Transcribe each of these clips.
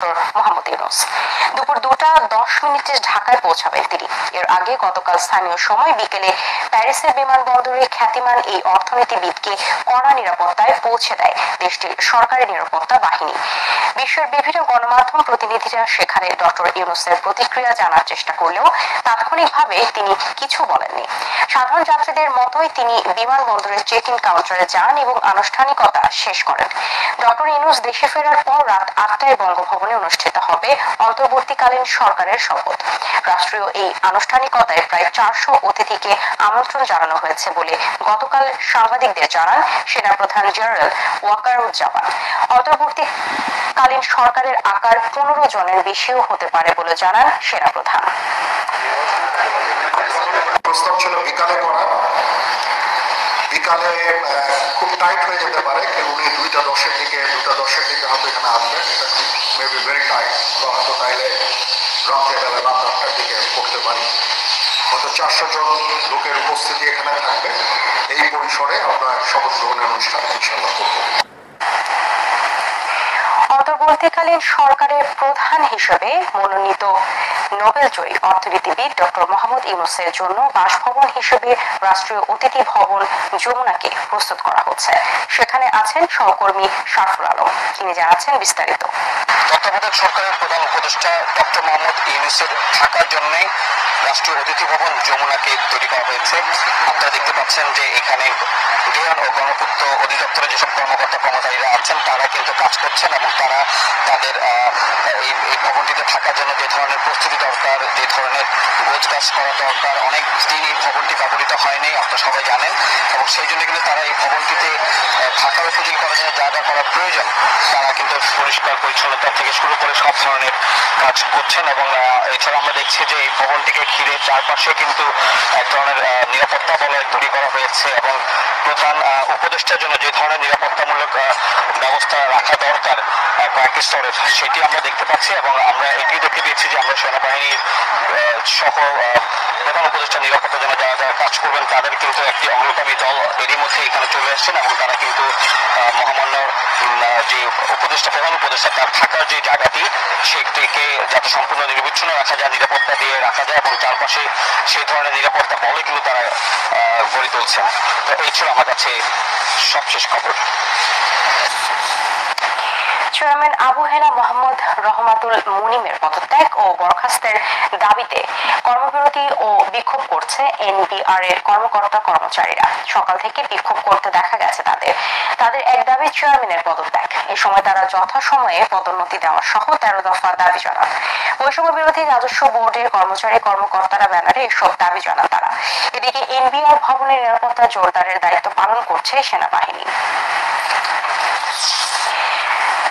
মোহাম্মদ ইউনূস দুপুর 2:10 ঢাকায় পৌঁছাবেন তিনি। এর আগে গতকাল স্থানীয় সময় বিকেলে প্যারিসের বিমানবন্দরে খ্যাতিমান এই অর্থনীতিবিদকে কড়া নিরাপত্তায় পৌঁছে দেয় দেশটির সরকারি নিরাপত্তা বাহিনী। বিশ্বের বিভিন্ন গণমাধ্যম প্রতিনিধিরা সেখানে ডক্টর ইউনূসের প্রতিক্রিয়া জানার চেষ্টা করলেও তাৎক্ষণিকভাবে তিনি কিছু বলেননি। সাধারণ যাত্রীদের মতোই তিনি বিমানবন্দরের চেক ইন কাউন্টারে যান এবং আনুষ্ঠানিকতা শেষ করেন। ডক্টর ইউনূস দেশে ফেরার পর রাত 8টায় বঙ্গভবনে অনুষ্ঠিত হবে অন্তর্বর্তীকালীন সরকারের শপথ। রাষ্ট্রীয় এই আনুষ্ঠানিকতায় প্রায় 400 অতিথিকে আমন্ত্রণ জানানো হয়েছে বলে গতকাল সাংবাদিকদের জানান সেনাপ্রধান জেনারেল ওয়াকারুজ্জামান। অন্তর্বর্তীকালীন সরকারের আকার 15 জনের বেশিও হতে পারে বলে জানান সেনাপ্রধান। প্রস্তাব ছিল বিকালে করা, বিকালে খুব টাইট হয়ে যেতে পারে, উনি 2:10 দিকে হয়তো এখানে আসবেন, মেবি ভেরি টাইট, হয়তো তাইলে রাত্রেবেলা রাত 8টার দিকে করতে পারি। হয়তো 400 জন লোকের উপস্থিতি এখানে থাকবে। এই পরিসরে আমরা শপথ গ্রহণের অনুষ্ঠান ইনশাআল্লাহ করব। অন্তর্বর্তীকালীন সরকারের প্রধান হিসেবে মনোনীত নোবেলজয়ী অর্থনীতিবিদ ডক্টর মোহাম্মদ ইউনূসের জন্য বাসভবন হিসেবে রাষ্ট্রীয় অতিথি ভবন যমুনাকে প্রস্তুত করা হচ্ছে। সেখানে আছেন সহকর্মী শারফুল আলম, তিনি জানাচ্ছেন বিস্তারিত। তত্ত্বাবধায়ক সরকারের প্রধান উপদেষ্টা ডক্টর মোহাম্মদ ইউনূসের থাকার জন্য রাষ্ট্রীয় অতিথি ভবন যমুনাকে তৈরি করা হয়েছে। আপনারা দেখতে পাচ্ছেন যে এখানে গৃহায়ণ ও গণপূর্ত অধিদপ্তরের যেসব কর্মচারীরা আছেন তারা কিন্তু কাজ করছেন এবং তারা তাদের এই ভবনটিতে থাকার জন্য যে ধরনের প্রস্তুতি দরকার, যে ধরনের গোছগাছ করা দরকার, অনেক দিন এই ভবনটি ব্যবহৃত হয়নি, আপনারা সবাই জানেন, এবং সেই জন্য কিন্তু তারা এই ভবনটিতে থাকার উপযোগী করার জন্য যা যা করা প্রয়োজন তারা কিন্তু পরিষ্কার পরিচ্ছন্নতা থেকে শুরু করে সব ধরনের কাজ করছেন। এবং এছাড়া আমরা দেখছি যে এই ভবনটিকে ঘিরে চারপাশে কিন্তু এক ধরনের নিরাপত্তা বলয় তৈরি করা হয়েছে এবং প্রধান উপদেষ্টার জন্য যে ধরনের নিরাপত্তামূলক ব্যবস্থা রাখা দরকার কয়েকটি স্তরের, সেটি আমরা দেখতে পাচ্ছি। এবং আমরা এটি দেখতে পেয়েছি যে আমরা সেনাবাহিনীর সহ প্রধান উপদেষ্টা নিরাপত্তার জন্য যারা যারা কাজ করবেন তাদের কিন্তু একটি অগ্রগামী দল এরই মধ্যে এখানে চলে আসছেন এবং তারা কিন্তু মহামান্য যে উপদেষ্টা, প্রধান উপদেষ্টা, তার থাকার যে জায়গাটি সেটিকে যাতে সম্পূর্ণ নিরবিচ্ছিন্ন রাখা যায়, নিরাপত্তা দিয়ে রাখা যায় এবং চারপাশে সেই ধরনের নিরাপত্তা বলে কিন্তু তারা গড়ে তুলছেন। তো এই ছিল আমার কাছে সবশেষ খবর। চেয়ারম্যান আবু হেনা মোহাম্মদ রহমাতুল মুনিমের পদত্যাগ ও বরখাস্তের দাবিতে কর্মবিরতি ও বিক্ষোভ করছে এনবিআর এর কর্মকর্তা কর্মচারীরা। সকাল থেকে বিক্ষোভ করতে দেখা গেছে তাদের এক দাবি চেয়ারম্যানের পদত্যাগ। এ সময় তারা যথাসময়ে পদোন্নতি দেওয়া সহ 13 দফা দাবি জানান। বৈষম্য বিরোধী রাজস্ব বোর্ডের কর্মকর্তারা ব্যানারে এসব দাবি জানান তারা। এদিকে এনবিআর ভবনের নিরাপত্তা জোরদারের দায়িত্ব পালন করছে সেনাবাহিনী।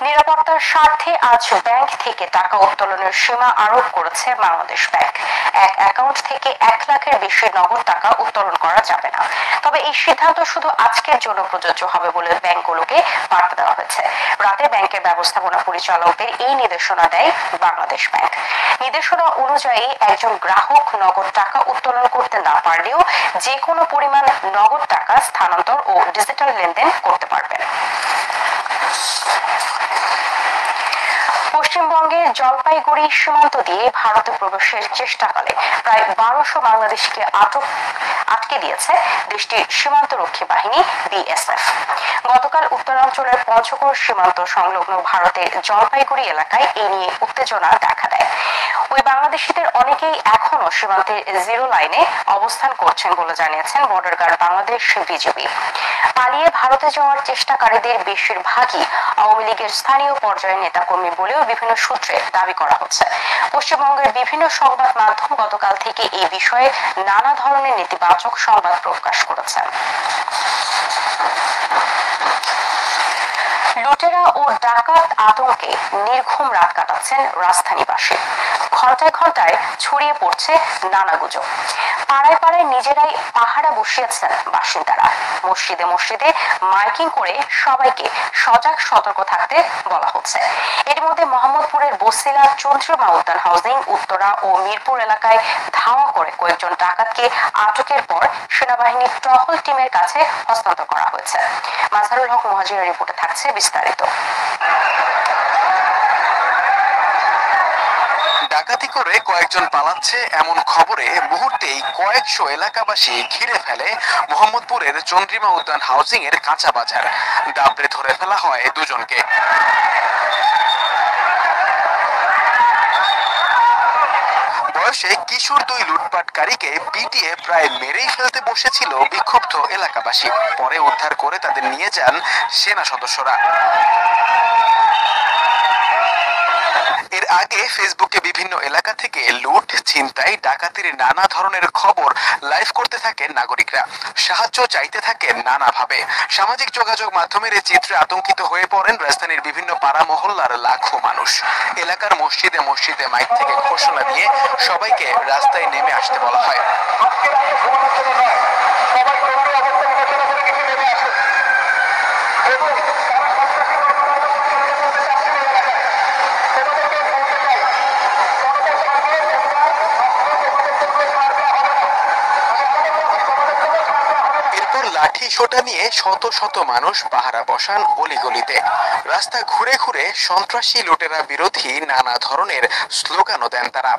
নিরাপত্তার স্বার্থে আজ ব্যাংক থেকে টাকা উত্তোলনের সীমা আরোপ করেছে বাংলাদেশ ব্যাংক। এক অ্যাকাউন্ট থেকে 1 লাখের বেশি নগদ টাকা উত্তোলন করা যাবে না। তবে এই সিদ্ধান্ত শুধু আজকের জন্য প্রযোজ্য হবে বলে ব্যাংকগুলোকে বার্তা দেওয়া হয়েছে। রাতে ব্যাংকের ব্যবস্থাপনা পরিচালকদের এই নির্দেশনা দেয় বাংলাদেশ ব্যাংক। নির্দেশনা অনুযায়ী একজন গ্রাহক নগদ টাকা উত্তোলন করতে না পারলেও যে কোনো পরিমাণ নগদ টাকা স্থানান্তর ও ডিজিটাল লেনদেন করতে পারবেন। পশ্চিমবঙ্গের জলপাইগুড়ি সীমান্ত দিয়ে ভারতে প্রবেশের চেষ্টাকালে প্রায় 1200 বাংলাদেশিকে আটকে দিয়েছে দেশটির সীমান্তরক্ষী বাহিনী বিএসএফ। গতকাল উত্তরাঞ্চলের পঞ্চগড় সীমান্ত সংলগ্ন ভারতের জলপাইগুড়ি এলাকায় এ নিয়ে উত্তেজনা দেখা দেয়। ওই বাংলাদেশিদের অনেকেই এখনো সীমান্তের জিরো লাইনে অবস্থান করছেন বলে জানিয়েছেন বর্ডার গার্ড বাংলাদেশ বিজিবি। পালিয়ে ভারতে যাওয়ার চেষ্টাকারীদের বেশিরভাগই আওয়ামী লীগের স্থানীয় পর্যায়ের নেতাকর্মী বলেও বিভিন্ন সূত্রে দাবি করা হচ্ছে। পশ্চিমবঙ্গের বিভিন্ন সংবাদ মাধ্যম গতকাল থেকে এই বিষয়ে নানা ধরনের নেতিবাচক সংবাদ প্রকাশ করেছে। লুটেরা ও ডাকাত আতঙ্কে নির্ঘুম রাত কাটাচ্ছেন রাজধানীবাসী। ঘন্টায় ঘন্টায় ছড়িয়ে পড়ছে নানা গুজব। পাড়ায় পাড়ায় নিজেরাই পাহারা বসিয়েছেন বাসিন্দারা। মসজিদে মসজিদে মাইকিং করে সবাইকে সজাগ সতর্ক থাকতে বলা হচ্ছে। এর মধ্যে মোহাম্মদপুরের বসিলা চন্দ্রিমা উদ্যান হাউজিং, উত্তরা ও মিরপুর এলাকায় ধাওয়া করে কয়েকজন ডাকাতকে আটকের পর সেনাবাহিনীর টহল টিমের কাছে হস্তান্তর করা হয়েছে। মাজহারুল হক মুহাজিরের রিপোর্টে থাকছে বিস্তারিত। ডাকাতি করে কয়েকজন পালাচ্ছে এমন খবরে মুহূর্তেই কয়েকশো এলাকাবাসী ঘিরে ফেলে মোহাম্মদপুরের চন্দ্রিমা উদ্যান হাউজিং এর কাঁচা বাজার। দাবড়ে ধরে ফেলা হয় দুজনকে। বয়সে কিশোর দুই লুটপাটকারীকে পিটিয়ে প্রায় মেরেই ফেলতে বসেছিল বিক্ষুব্ধ এলাকাবাসী। পরে উদ্ধার করে তাদের নিয়ে যান সেনা সদস্যরা। এর আগে ফেসবুকে বিভিন্ন এলাকা থেকে লুট, ছিনতাই, ডাকাতির নানা ধরনের খবর লাইভ করতে থাকেন নাগরিকরা। সাহায্য চাইতে থাকেন নানাভাবে। সামাজিক যোগাযোগ মাধ্যমের এই চিত্রে আতঙ্কিত হয়ে পড়েন রাজধানীর বিভিন্ন পাড়া মহল্লার লাখো মানুষ। এলাকার মসজিদে মসজিদে মাইক থেকে ঘোষণা দিয়ে সবাইকে রাস্তায় নেমে আসতে বলা হয়। লাঠি সোটা নিয়ে শত শত মানুষ পাহারা বসান অলিগলিতে। রাস্তা ঘুরে ঘুরে সন্ত্রাসী লুটেরা বিরোধী নানা ধরনের স্লোগানও দেন তারা।